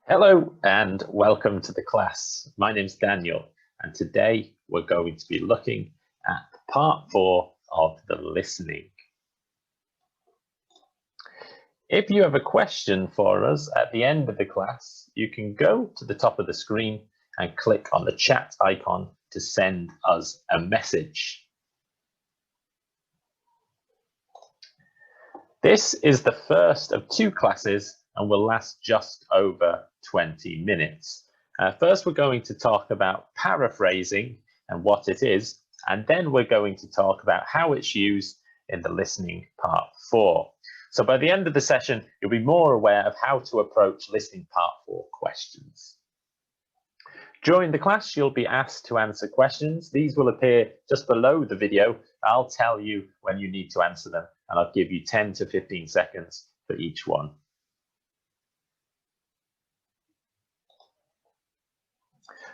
Hello and welcome to the class. My name's Daniel and today we're going to be looking at part 4 of the listening. If you have a question for us at the end of the class, you can go to the top of the screen and click on the chat icon to send us a message. This is the first of 2 classes and will last just over 20 minutes. First, we're going to talk about paraphrasing and what it is, and then we're going to talk about how it's used in the listening part 4. So by the end of the session, you'll be more aware of how to approach listening part 4 questions. During the class, you'll be asked to answer questions. These will appear just below the video. I'll tell you when you need to answer them, and I'll give you 10 to 15 seconds for each one.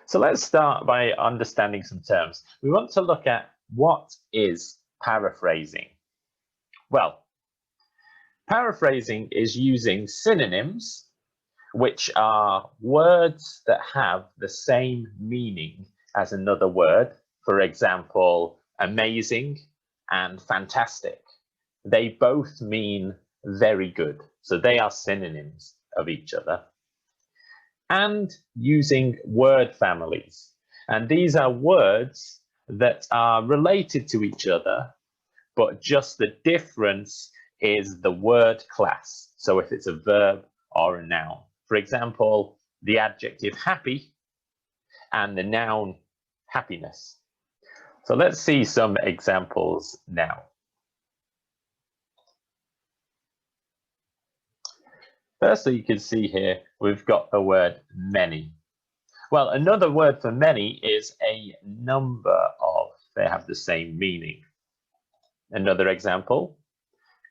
So let's start by understanding some terms. We want to look at what is paraphrasing. Well, paraphrasing is using synonyms, which are words that have the same meaning as another word. For example, amazing and fantastic. They both mean very good. So they are synonyms of each other. And using word families. And these are words that are related to each other, but just the difference is the word class. So if it's a verb or a noun. For example, the adjective happy and the noun happiness. So let's see some examples now. Firstly, you can see here, we've got the word many. Well, another word for many is a number of. They have the same meaning. Another example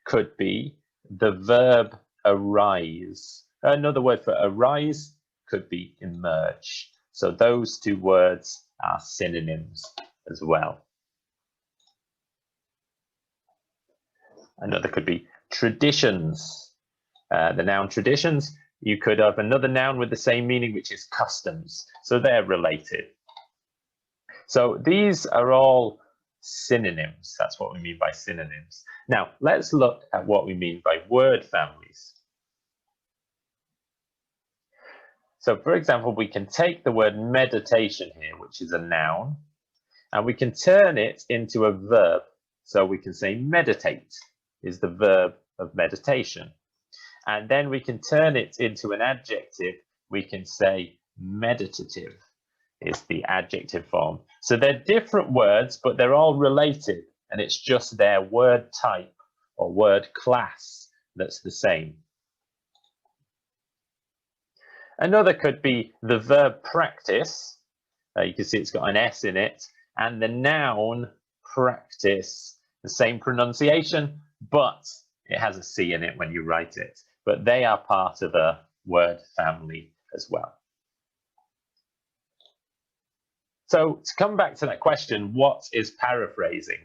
could be the verb arise. Another word for arise could be emerge. So those 2 words are synonyms as well. Another could be traditions. The noun traditions, you could have another noun with the same meaning, which is customs. So they're related. So these are all synonyms. That's what we mean by synonyms. Now, let's look at what we mean by word families. So, for example, we can take the word meditation here, which is a noun, and we can turn it into a verb. So we can say meditate is the verb of meditation. And then we can turn it into an adjective. We can say meditative is the adjective form. So they're different words, but they're all related. And it's just their word type or word class that's the same. Another could be the verb practice. You can see it's got an S in it. And the noun practice, the same pronunciation, but it has a C in it when you write it. But they are part of a word family as well. So to come back to that question, what is paraphrasing?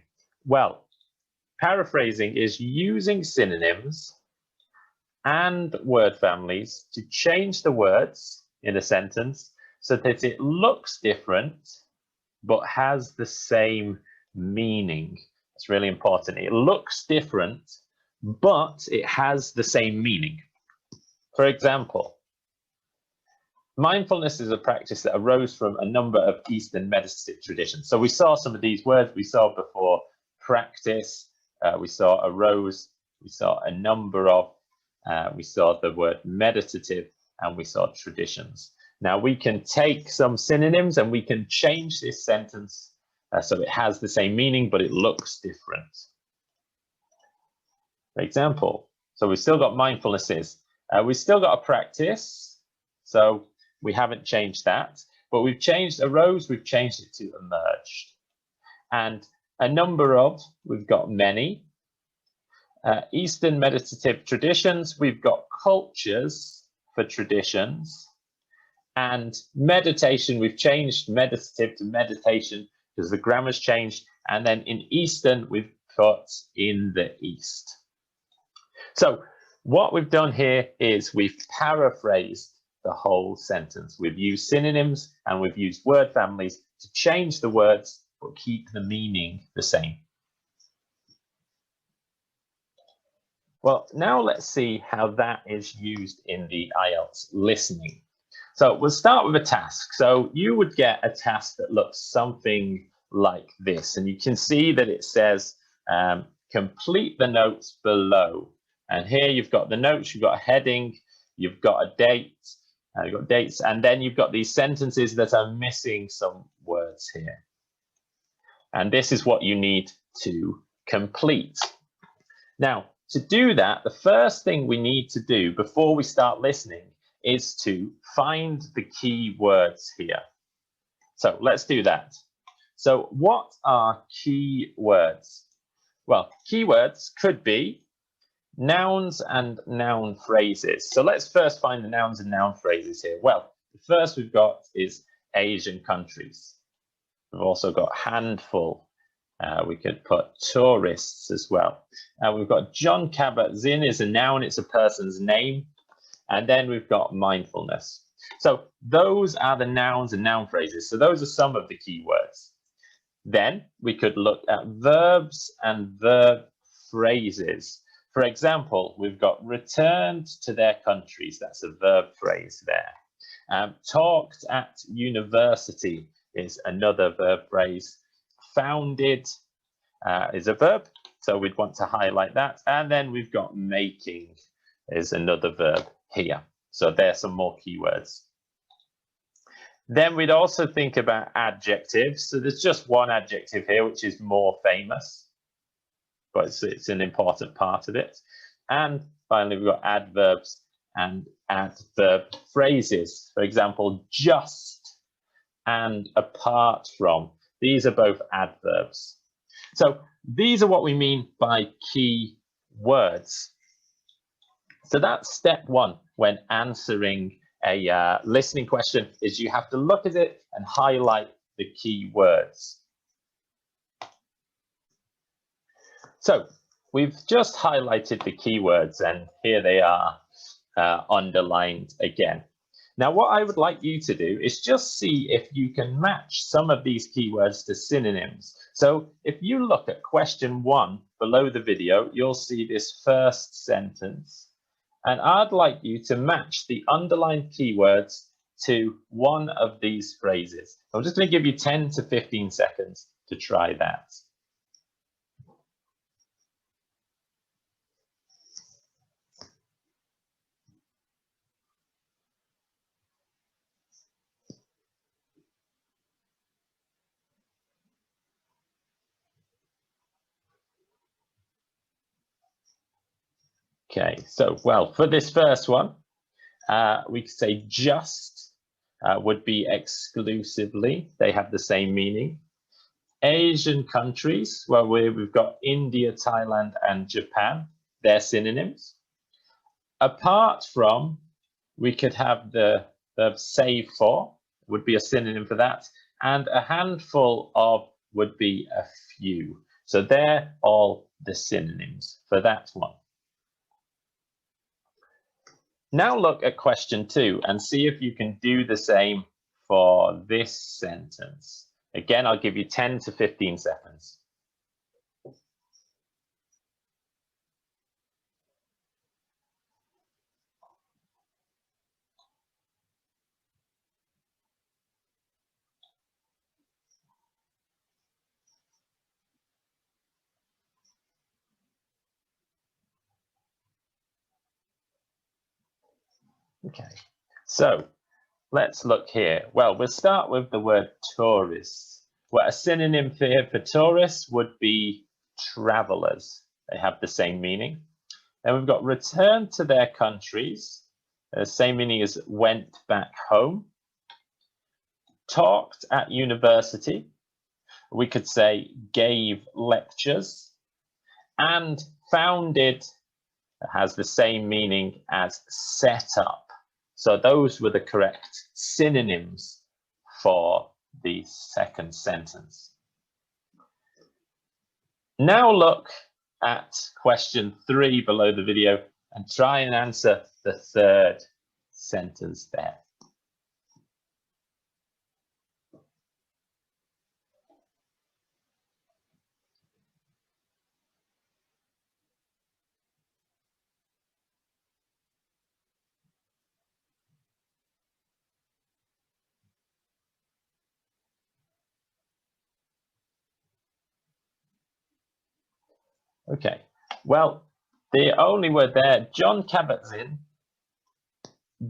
Well, paraphrasing is using synonyms and word families to change the words in a sentence so that it looks different but has the same meaning. It's really important. It looks different, but it has the same meaning. For example, mindfulness is a practice that arose from a number of Eastern meditative traditions. So we saw some of these words. We saw before practice, we saw arose, we saw a number of, we saw the word meditative, and we saw traditions. Now we can take some synonyms and we can change this sentence so it has the same meaning, but it looks different. For example, so we've still got mindfulnesses. We've still got a practice, so we haven't changed that, but we've changed arose, we've changed it to emerged. And a number of, we've got many. Eastern meditative traditions, we've got cultures for traditions. And meditation, we've changed meditative to meditation because the grammar's changed. And then in Eastern, we've put in the East. So what we've done here is we've paraphrased the whole sentence. We've used synonyms and we've used word families to change the words but keep the meaning the same. Well, now let's see how that is used in the IELTS listening. So we'll start with a task. So you would get a task that looks something like this, and you can see that it says complete the notes below. And here you've got the notes, you've got a heading, you've got a date, you've got dates, and then you've got these sentences that are missing some words here. And this is what you need to complete. Now, to do that, the first thing we need to do before we start listening is to find the key words here. So let's do that. So what are key words? Well, keywords could be nouns and noun phrases. So let's first find the nouns and noun phrases here. Well, the first we've got is Asian countries. We've also got handful. We could put tourists as well. We've got Jon Kabat-Zinn is a noun, it's a person's name. And then we've got mindfulness. So those are the nouns and noun phrases. So those are some of the key words. Then we could look at verbs and verb phrases. For example, we've got returned to their countries. That's a verb phrase there. Talked at university is another verb phrase. Founded is a verb, so we'd want to highlight that. And then we've got making is another verb here. So there's some more keywords. Then we'd also think about adjectives. So there's just one adjective here, which is more famous, but it's an important part of it. And finally, we've got adverbs and adverb phrases. For example, just and apart from. These are both adverbs. So these are what we mean by key words. So that's step one when answering a listening question, is you have to look at it and highlight the key words. So we've just highlighted the keywords and here they are underlined again. Now what I would like you to do is just see if you can match some of these keywords to synonyms. So if you look at question 1 below the video, you'll see this first sentence. And I'd like you to match the underlined keywords to one of these phrases. I'm just going to give you 10 to 15 seconds to try that. Okay, so, well, for this first one, we could say just would be exclusively. They have the same meaning. Asian countries, well, we've got India, Thailand, and Japan. They're synonyms. Apart from, we could have the verb save for, would be a synonym for that. And a handful of would be a few. So they're all the synonyms for that one. Now look at question 2 and see if you can do the same for this sentence. Again, I'll give you 10 to 15 seconds. Okay, so let's look here. Well, we'll start with the word tourists. Well, a synonym for tourists would be travelers. They have the same meaning. Then we've got returned to their countries. The same meaning as went back home. Talked at university. We could say gave lectures. And founded has the same meaning as set up. So those were the correct synonyms for the second sentence. Now look at question 3 below the video and try and answer the third sentence there. Okay, well, the only word there, Jon Kabat-Zinn,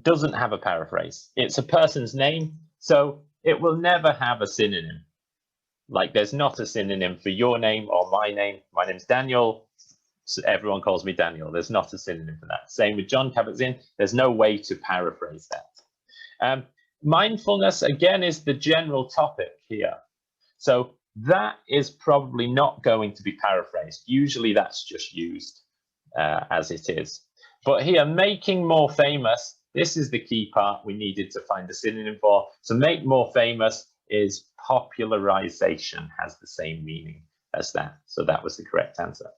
doesn't have a paraphrase. It's a person's name, so it will never have a synonym. Like there's not a synonym for your name or my name. My name's Daniel, so everyone calls me Daniel. There's not a synonym for that. Same with Jon Kabat-Zinn, there's no way to paraphrase that. Mindfulness, again, is the general topic here. So that is probably not going to be paraphrased. Usually that's just used as it is. But here, making more famous, this is the key part we needed to find a synonym for. So make more famous is popularisation, has the same meaning as that. So that was the correct answer.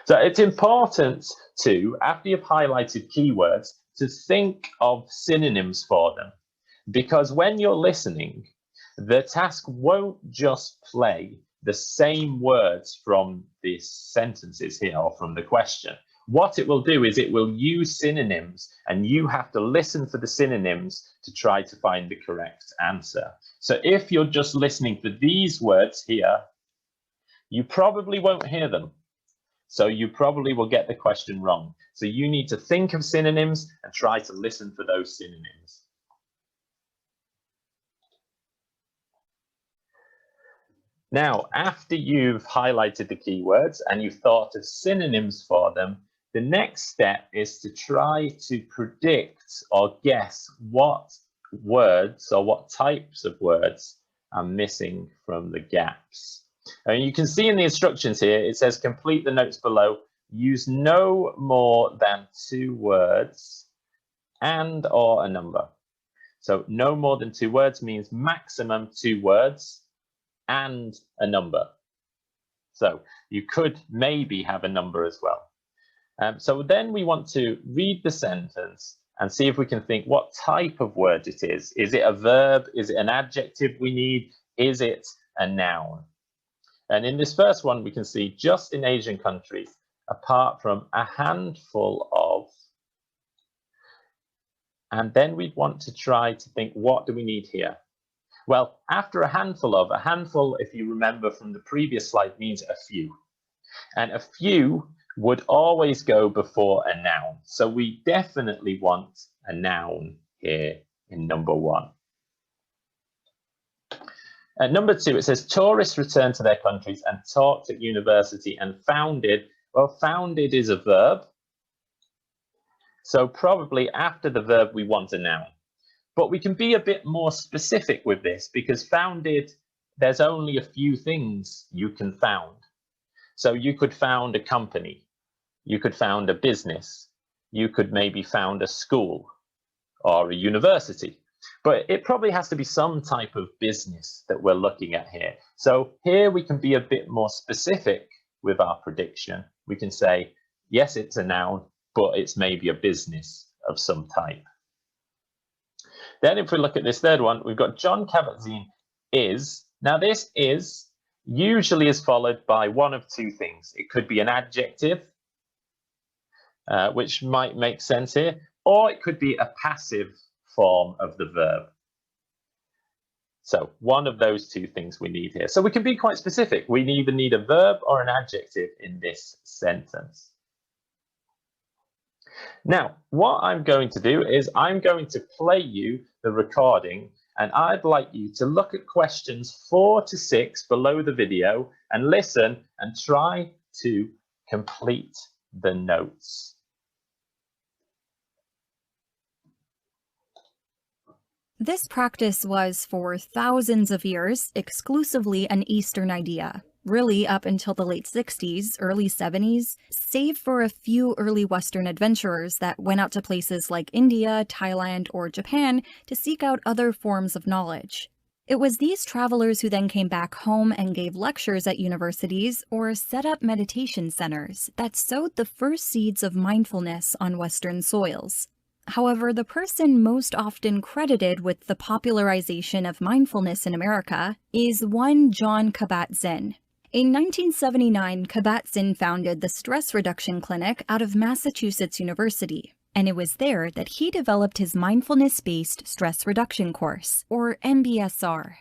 So it's important to, after you've highlighted keywords, to think of synonyms for them. Because when you're listening, the task won't just play the same words from the sentences here or from the question. What it will do is it will use synonyms, and you have to listen for the synonyms to try to find the correct answer. So if you're just listening for these words here, you probably won't hear them. So you probably will get the question wrong. So you need to think of synonyms and try to listen for those synonyms. Now, after you've highlighted the keywords and you've thought of synonyms for them, the next step is to try to predict or guess what words or what types of words are missing from the gaps. And you can see in the instructions here, it says complete the notes below, use no more than 2 words and or a number. So no more than 2 words means maximum 2 words and a number. So you could maybe have a number as well. So then we want to read the sentence and see if we can think what type of word it is. Is it a verb? Is it an adjective we need? Is it a noun? And in this first one, we can see just in Asian countries, apart from a handful of, and then we'd want to try to think, what do we need here? Well, after a handful, if you remember from the previous slide, means a few. And a few would always go before a noun. So we definitely want a noun here in number 1. At number 2, it says tourists return to their countries and taught at university and founded. Well, founded is a verb. So probably after the verb, we want a noun. But we can be a bit more specific with this because founded, there's only a few things you can found. So you could found a company, you could found a business, you could maybe found a school or a university. But it probably has to be some type of business that we're looking at here. So here we can be a bit more specific with our prediction. We can say, yes, it's a noun, but it's maybe a business of some type. Then if we look at this third one, we've got Jon Kabat-Zinn is. Now this is usually is followed by one of 2 things. It could be an adjective, which might make sense here, or it could be a passive form of the verb. So one of those 2 things we need here. So we can be quite specific. We either need a verb or an adjective in this sentence. Now, what I'm going to do is I'm going to play you the recording, and I'd like you to look at questions 4 to 6 below the video and listen and try to complete the notes. This practice was, for thousands of years, exclusively an Eastern idea, really up until the late 60s, early 70s, save for a few early Western adventurers that went out to places like India, Thailand, or Japan to seek out other forms of knowledge. It was these travelers who then came back home and gave lectures at universities or set up meditation centers that sowed the first seeds of mindfulness on Western soils. However, the person most often credited with the popularization of mindfulness in America is one Jon Kabat-Zinn. In 1979, Kabat-Zinn founded the Stress Reduction Clinic out of Massachusetts University, and it was there that he developed his mindfulness-based stress reduction course, or MBSR.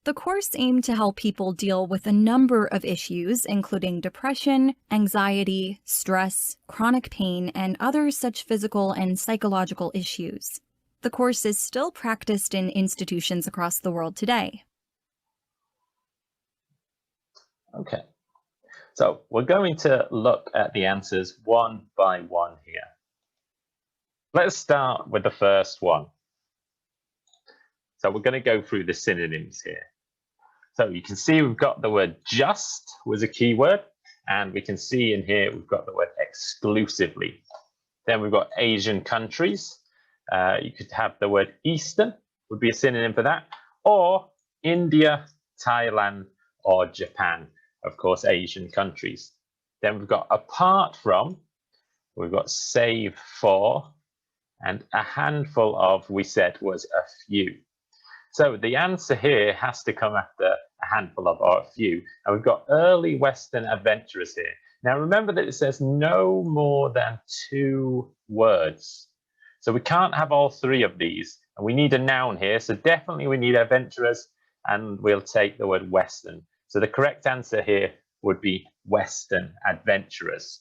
The course aimed to help people deal with a number of issues, including depression, anxiety, stress, chronic pain, and other such physical and psychological issues. The course is still practiced in institutions across the world today. Okay, so we're going to look at the answers one by one here. Let's start with the first one. So we're going to go through the synonyms here. So you can see we've got the word just was a keyword, and we can see in here we've got the word exclusively. Then we've got Asian countries. You could have the word Eastern would be a synonym for that, or India, Thailand, or Japan. Of course, Asian countries. Then we've got apart from, we've got save for, and a handful of, we said, was a few. So the answer here has to come after a handful of or a few. And we've got early Western adventurers here. Now remember that it says no more than 2 words. So we can't have all 3 of these. And we need a noun here. So definitely we need adventurers, and we'll take the word Western. So the correct answer here would be Western adventurers.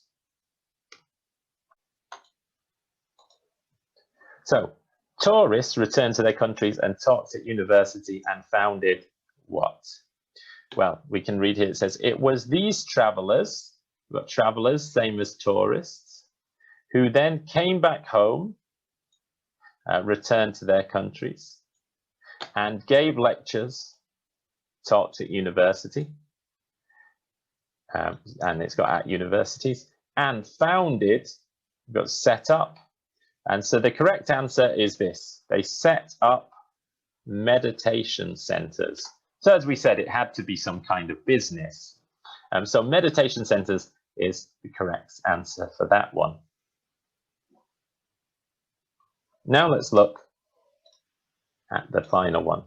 So tourists returned to their countries and taught at university and founded what? Well, we can read here. It says, it was these travelers, we've got travelers, same as tourists, who then came back home, returned to their countries, and gave lectures, taught at university, and it's got at universities, and founded, we've got set up. And so the correct answer is this. They set up meditation centers. So as we said, it had to be some kind of business. So meditation centers is the correct answer for that one. Now let's look at the final one.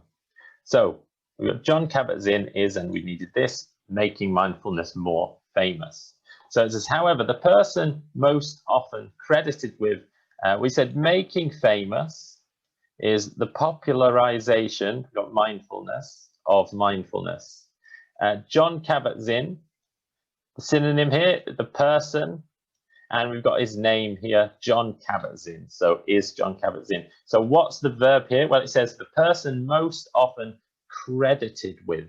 So we've got Jon Kabat-Zinn is, and we needed this, making mindfulness more famous. So it says, however, the person most often credited with, we said making famous is the popularization, we've got mindfulness, of mindfulness. Jon Kabat-Zinn, the synonym here, the person, and we've got his name here, Jon Kabat-Zinn. So is Jon Kabat-Zinn. So what's the verb here? Well, it says the person most often credited with.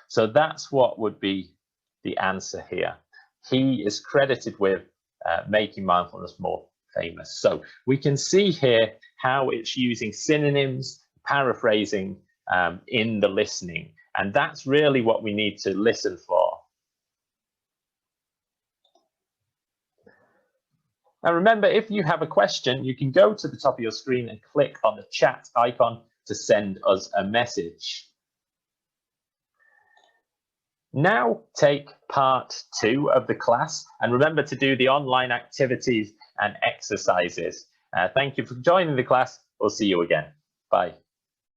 So that's what would be the answer here. He is credited with making mindfulness more famous. So we can see here how it's using synonyms, paraphrasing in the listening. And that's really what we need to listen for. Now remember, if you have a question, you can go to the top of your screen and click on the chat icon to send us a message. Now take part 2 of the class, and remember to do the online activities and exercises. Thank you for joining the class. We'll see you again. Bye.